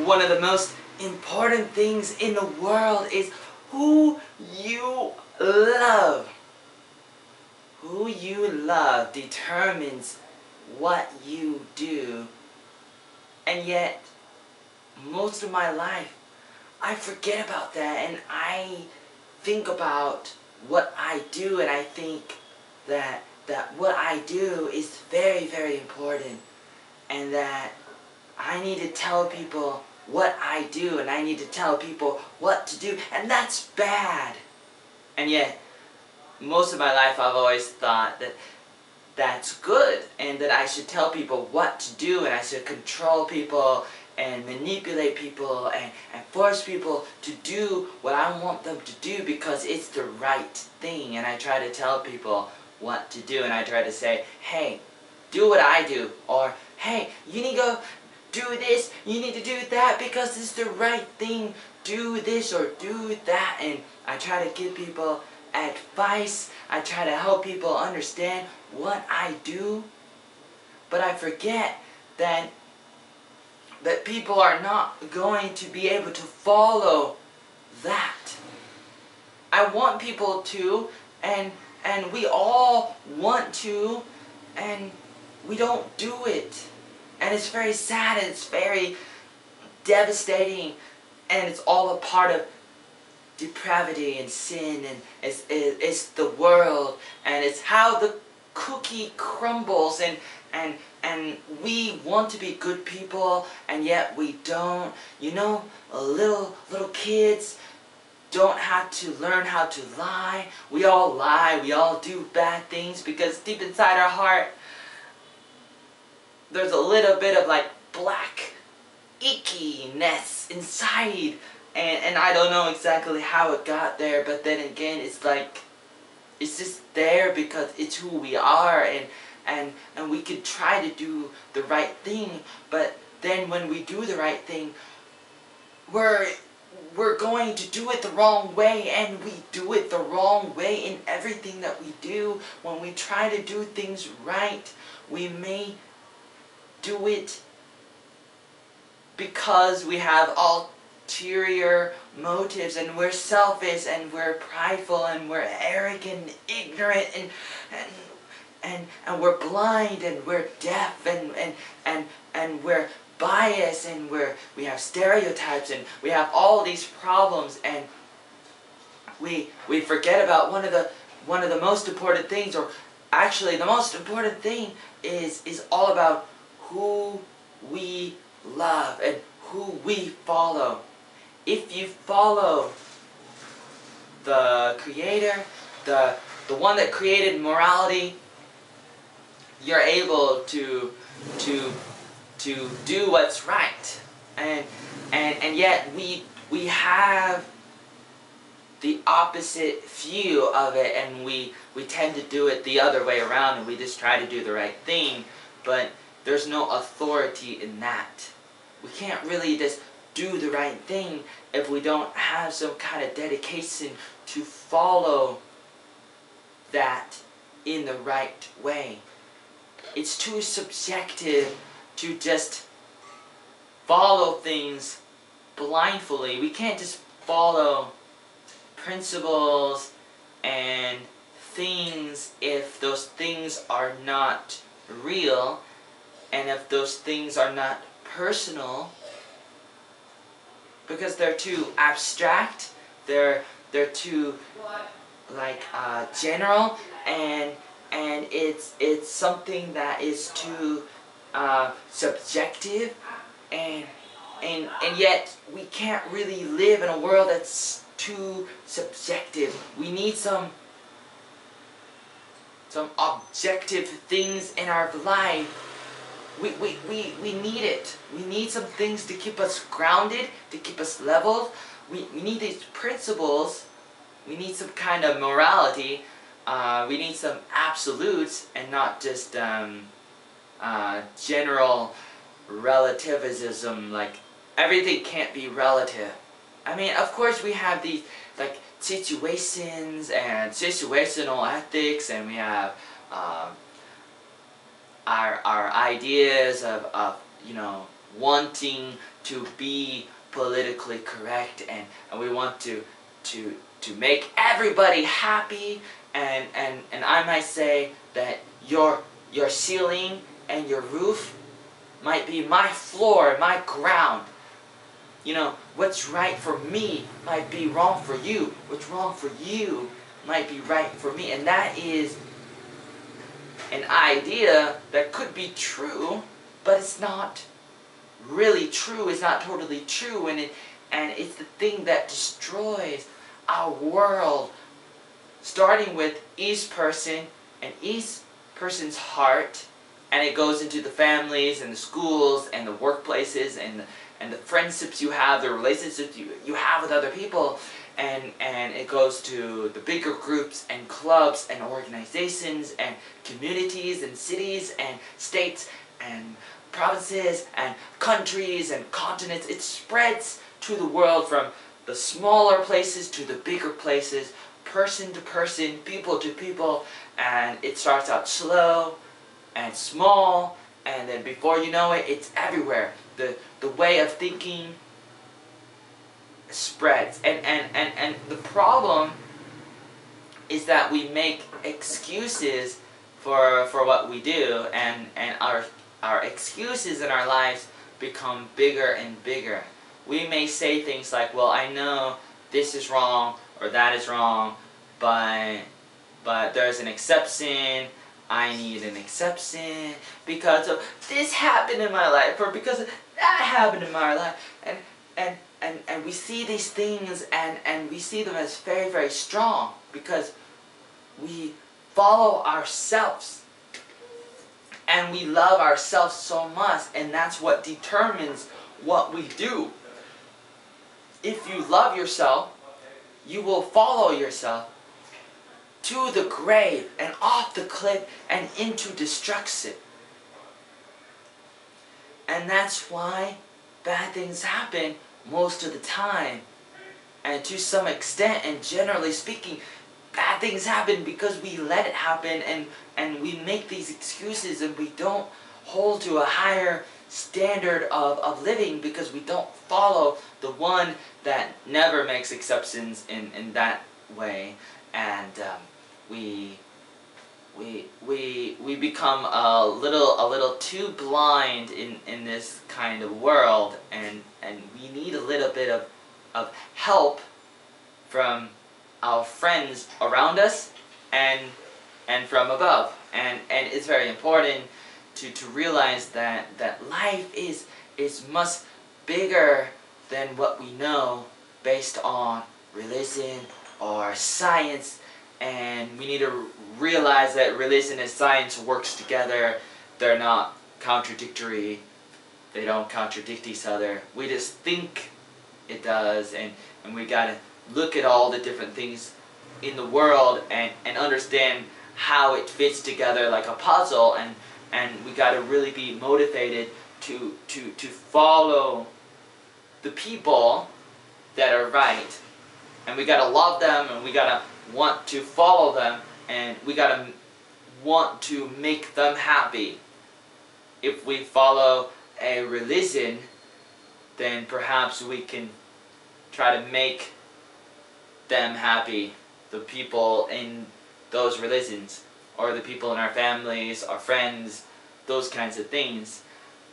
one of the most important things in the world is who you love. Who you love determines what you do. And yet, most of my life, I forget about that, and I think about what I do, and I think that what I do is very, very important, and that I need to tell people what I do, and I need to tell people what to do, and that's bad. And yet, most of my life I've always thought that that's good, and that I should tell people what to do, and I should control people and manipulate people and force people to do what I want them to do because it's the right thing. And I try to tell people what to do, and I try to say, hey, do what I do, or hey, you need to go do this, you need to do that because it's the right thing, do this or do that. And I try to give people advice, I try to help people understand what I do, but I forget that people are not going to be able to follow that. I want people to, and we all want to, and we don't do it. And it's very sad, and it's very devastating, and it's all a part of depravity and sin, and it's the world, and it's how the cookie crumbles, and we want to be good people, and yet we don't. You know, little kids don't have to learn how to lie. We all lie, we all do bad things because deep inside our heart there's a little bit of like black ickiness inside, and I don't know exactly how it got there, but then again it's like it's just there because it's who we are, and we could try to do the right thing, but then when we do the right thing, we're going to do it the wrong way, and we do it the wrong way in everything that we do. When we try to do things right, we may do it because we have ulterior motives, and we're selfish, and we're prideful, and we're arrogant, ignorant, and we're blind, and we're deaf, and we're biased, and we have stereotypes, and we have all these problems, and we forget about one of the most important things, or actually the most important thing is all about who we love and who we follow. If you follow the Creator, the one that created morality, you're able to do what's right. And yet we have the opposite view of it, and we tend to do it the other way around, and we just try to do the right thing, but there's no authority in that. We can't really just do the right thing if we don't have some kind of dedication to follow that in the right way. It's too subjective to just follow things blindly. We can't just follow principles and things if those things are not real, and if those things are not personal, because they're too abstract, they're too like general, and it's something that is too subjective, and yet we can't really live in a world that's too subjective. We need some objective things in our life. We need it. We need some things to keep us grounded, to keep us leveled. We need these principles. We need some kind of morality. We need some absolutes, and not just general relativism, like everything can't be relative. I mean, of course we have these like situations and situational ethics, and we have our ideas of you know, wanting to be politically correct, and we want to make everybody happy, and I might say that your ceiling and your roof might be my floor, my ground. You know, what's right for me might be wrong for you. What's wrong for you might be right for me. And that is an idea that could be true, but it's not really true. It's not totally true, and it's the thing that destroys our world, starting with each person and each person's heart, and it goes into the families and the schools and the workplaces and the friendships you have, the relationships you have with other people, and it goes to the bigger groups and clubs and organizations and communities and cities and states and provinces and countries and continents. It spreads to the world, from the smaller places to the bigger places, person to person, people to people, and it starts out slow and small, and then before you know it, it's everywhere. The way of thinking spreads, and the problem is that we make excuses for what we do, and our excuses in our lives become bigger and bigger. We may say things like, well, I know this is wrong or that is wrong, but there's an exception. I need an exception because of this happened in my life, or because of that happened in my life. And we see these things, and we see them as very, very strong because we follow ourselves. And we love ourselves so much, and that's what determines what we do. If you love yourself, you will follow yourself to the grave and off the cliff and into destruction. And that's why bad things happen most of the time. And to some extent, and generally speaking, bad things happen because we let it happen, and we make these excuses, and we don't hold to a higher standard of living because we don't follow the one that never makes exceptions in that way. And we become a little too blind in this kind of world, and we need a little bit of help from our friends around us and from above. And it's very important to realize that life is much bigger than what we know based on religion or science. And we need to realize that religion and science works together. They're not contradictory. They don't contradict each other. We just think it does, and we gotta look at all the different things in the world and understand how it fits together like a puzzle, and we gotta really be motivated to follow the people that are right. And we gotta love them, and we gotta want to follow them, and we gotta want to make them happy. If we follow a religion, then perhaps we can try to make them happy, the people in those religions, or the people in our families, our friends, those kinds of things.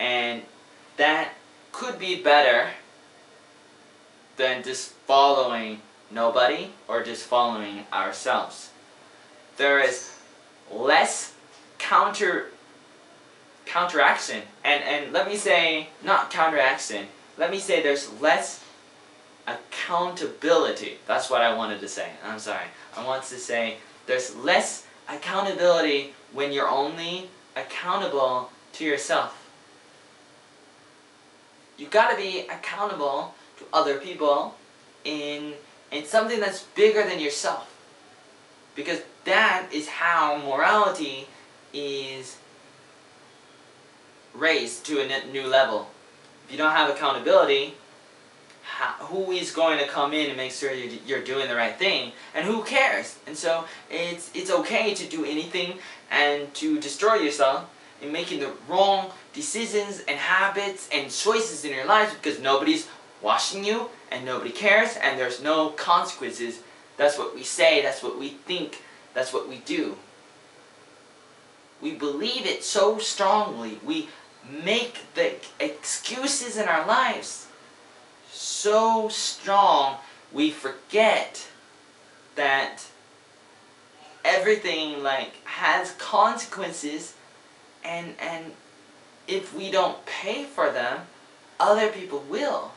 And that could be better than just following nobody or just following ourselves. There is less counteraction, and let me say, not counteraction, let me say there's less accountability. That's what I wanted to say. I'm sorry. I want to say there's less accountability when you're only accountable to yourself. You gotta be accountable to other people in something that's bigger than yourself, because that is how morality is raised to a new level. If you don't have accountability, who is going to come in and make sure you're doing the right thing? And who cares? And so it's okay to do anything and to destroy yourself. in making the wrong decisions and habits and choices in your lives because nobody's watching you and nobody cares and there's no consequences. That's what we say, that's what we think, that's what we do. We believe it so strongly. We make the excuses in our lives so strong we forget that everything has consequences, and if we don't pay for them, other people will.